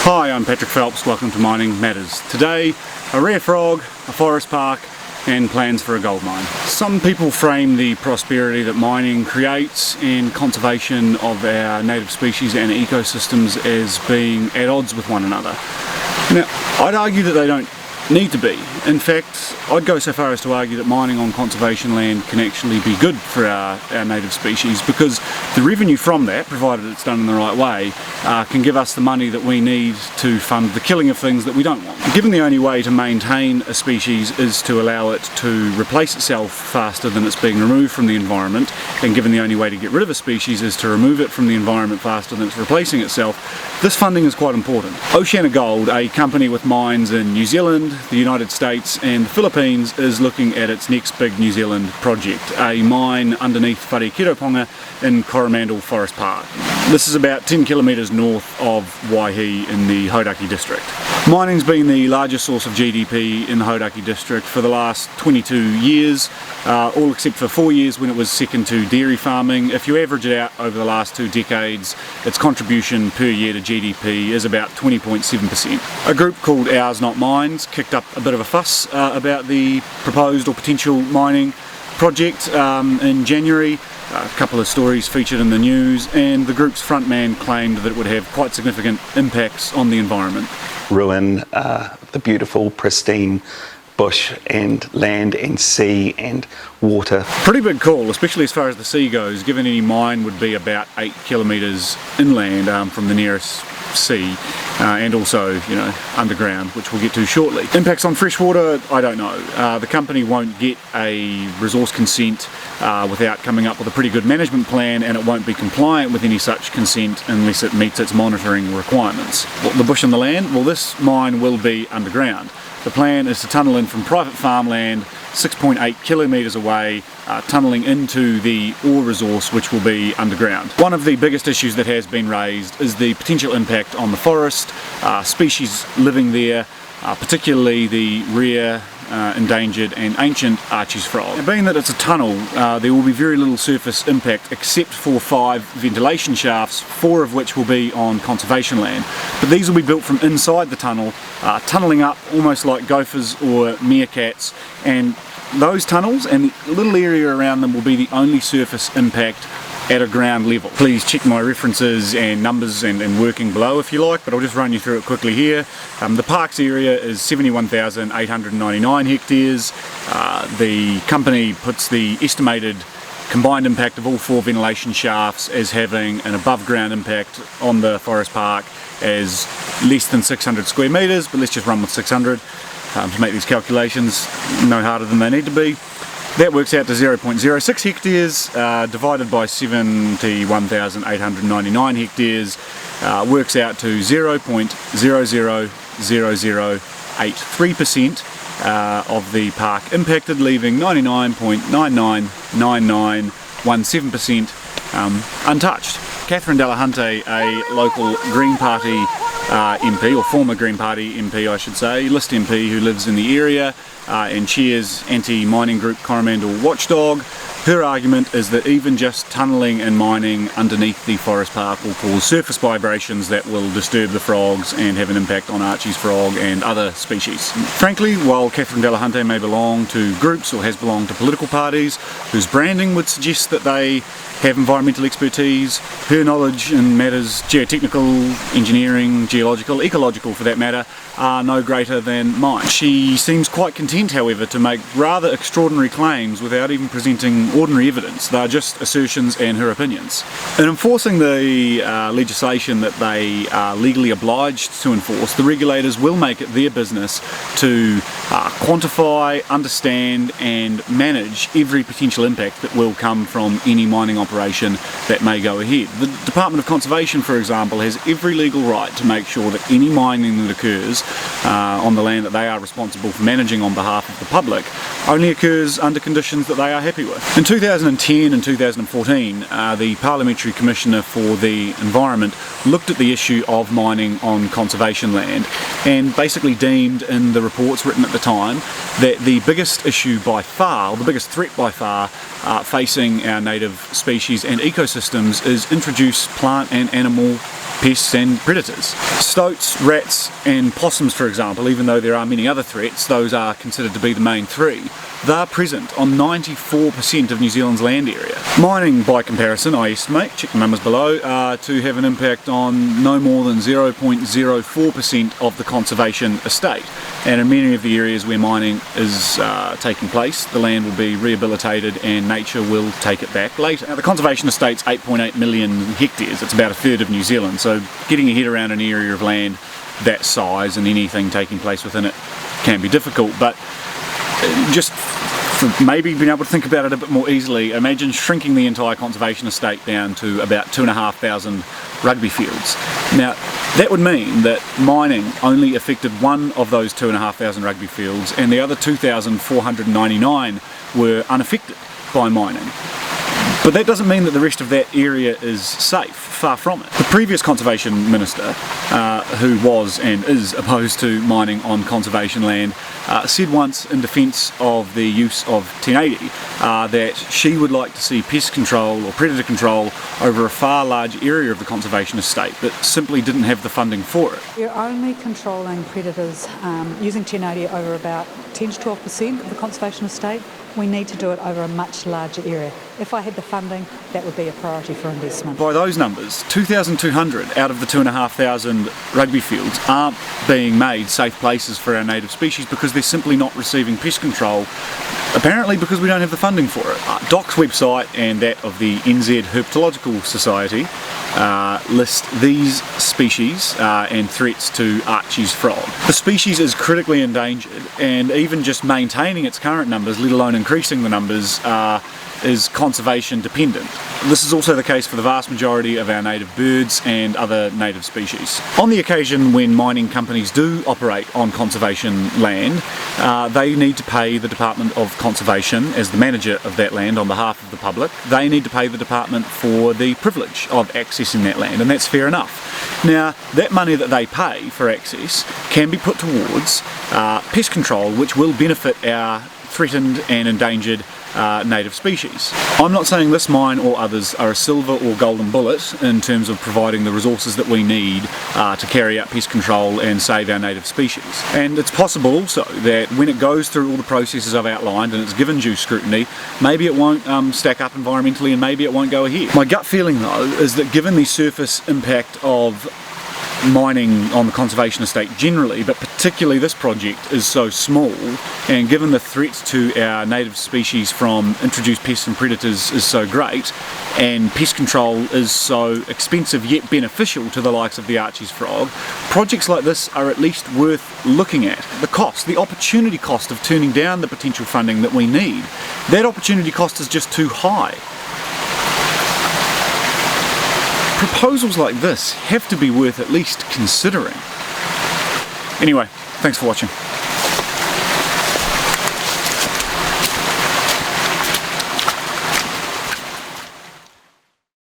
Hi, I'm Patrick Phelps, welcome to Mining Matters. Today, a rare frog, a forest park, and plans for a gold mine. Some people frame the prosperity that mining creates and conservation of our native species and ecosystems as being at odds with one another. Now, I'd argue that they don't need to be. In fact, I'd go so far as to argue that mining on conservation land can actually be good for our native species, because the revenue from that, provided it's done in the right way, can give us the money that we need to fund the killing of things that we don't want. Given the only way to maintain a species is to allow it to replace itself faster than it's being removed from the environment, and given the only way to get rid of a species is to remove it from the environment faster than it's replacing itself, this funding is quite important. OceanaGold, a company with mines in New Zealand, the United States and the Philippines, is looking at its next big New Zealand project, a mine underneath Wharekirauponga in Coromandel Forest Park. This is about 10 kilometres north of Waihi in the Hauraki district. Mining's been the largest source of GDP in the Hauraki district for the last 22 years, all except for 4 years when it was second to dairy farming. If you average it out over the last 2 decades, its contribution per year to GDP is about 20.7%. A group called Ours Not Mines kicked up a bit of a fuss about the proposed or potential mining project in January. A couple of stories featured in the news, and the group's frontman claimed that it would have quite significant impacts on the environment. Ruin the beautiful, pristine bush and land and sea and water. Pretty big call, especially as far as the sea goes, given any mine would be about 8 kilometres inland from the nearest sea, and also, you know, underground, which we'll get to shortly. Impacts on freshwater, I don't know. The company won't get a resource consent without coming up with a pretty good management plan, and it won't be compliant with any such consent unless it meets its monitoring requirements. The bush and the land? Well, this mine will be underground. The plan is to tunnel in from private farmland 6.8 kilometres away, tunnelling into the ore resource, which will be underground. One of the biggest issues that has been raised is the potential impact on the forest, species living there, particularly the rare, endangered and ancient Archie's frog. Now, being that it's a tunnel, there will be very little surface impact except for 5 ventilation shafts, 4 of which will be on conservation land. But these will be built from inside the tunnel, tunnelling up almost like gophers or meerkats, and those tunnels and the little area around them will be the only surface impact at a ground level. Please check my references and numbers and working below if you like, but I'll just run you through it quickly here. The park's area is 71,899 hectares. The company puts the estimated combined impact of all 4 ventilation shafts as having an above ground impact on the forest park as less than 600 square metres, but let's just run with 600 to make these calculations no harder than they need to be. That works out to 0.06 hectares, divided by 71,899 hectares, works out to 0.000083% of the park impacted, leaving 99.999917% untouched. Catherine Delahunty, a local Green Party MP, or former Green Party MP I should say, List MP who lives in the area and chairs anti-mining group Coromandel Watchdog. Her argument is that even just tunnelling and mining underneath the forest park will cause surface vibrations that will disturb the frogs and have an impact on Archie's frog and other species. Frankly, while Catherine Delahunty may belong to groups or has belonged to political parties whose branding would suggest that they have environmental expertise, her knowledge in matters geotechnical, engineering, geological, ecological for that matter, are no greater than mine. She seems quite content, however, to make rather extraordinary claims without even presenting ordinary evidence. They are just assertions and her opinions. In enforcing the legislation that they are legally obliged to enforce, the regulators will make it their business to quantify, understand and manage every potential impact that will come from any mining operation that may go ahead. The Department of Conservation, for example, has every legal right to make sure that any mining that occurs on the land that they are responsible for managing on behalf of the public only occurs under conditions that they are happy with. In 2010 and 2014, the Parliamentary Commissioner for the Environment looked at the issue of mining on conservation land and basically deemed in the reports written at the time that the biggest issue by far, or the biggest threat by far, facing our native species and ecosystems is introduced plant and animal pests and predators. Stoats, rats and possums, for example, even though there are many other threats, those are considered to be the main three, they're present on 94% of New Zealand's land area. Mining, by comparison, I estimate, check the numbers below, to have an impact on no more than 0.04% of the conservation estate. And in many of the areas where mining is taking place, the land will be rehabilitated and nature will take it back later. Now, the conservation estate's 8.8 million hectares, it's about a third of New Zealand, so getting your head around an area of land that size and anything taking place within it can be difficult, but just for maybe being able to think about it a bit more easily, imagine shrinking the entire conservation estate down to about 2,500 rugby fields. Now, that would mean that mining only affected one of those 2,500 rugby fields, and the other 2,499 were unaffected by mining. But that doesn't mean that the rest of that area is safe, far from it. The previous Conservation Minister, who was and is opposed to mining on conservation land, said once in defence of the use of 1080 that she would like to see pest control or predator control over a far larger area of the conservation estate, but simply didn't have the funding for it. You're only controlling predators using 1080 over about 10 to 12% of the conservation estate. We need to do it over a much larger area. If I had the funding, that would be a priority for investment. By those numbers, 2,200 out of the 2,500 rugby fields aren't being made safe places for our native species because they're simply not receiving pest control, apparently because we don't have the funding for it. DOC's website and that of the NZ Herpetological Society list these species and threats to Archie's frog. The species is critically endangered, and even just maintaining its current numbers, let alone increasing the numbers, is conservation dependent. This is also the case for the vast majority of our native birds and other native species. On the occasion when mining companies do operate on conservation land, they need to pay the Department of Conservation, as the manager of that land on behalf of the public, they need to pay the department for the privilege of accessing that land, and that's fair enough. Now, that money that they pay for access can be put towards pest control, which will benefit our threatened and endangered native species. I'm not saying this mine or others are a silver or golden bullet in terms of providing the resources that we need to carry out pest control and save our native species. And it's possible also that when it goes through all the processes I've outlined and it's given due scrutiny, maybe it won't stack up environmentally and maybe it won't go ahead. My gut feeling though is that given the surface impact of mining on the conservation estate generally, but particularly this project is so small, and given the threat to our native species from introduced pests and predators is so great, and pest control is so expensive yet beneficial to the likes of the Archie's frog, projects like this are at least worth looking at. The cost, the opportunity cost of turning down the potential funding that we need, that opportunity cost is just too high. Proposals like this have to be worth at least considering. Anyway, thanks for watching.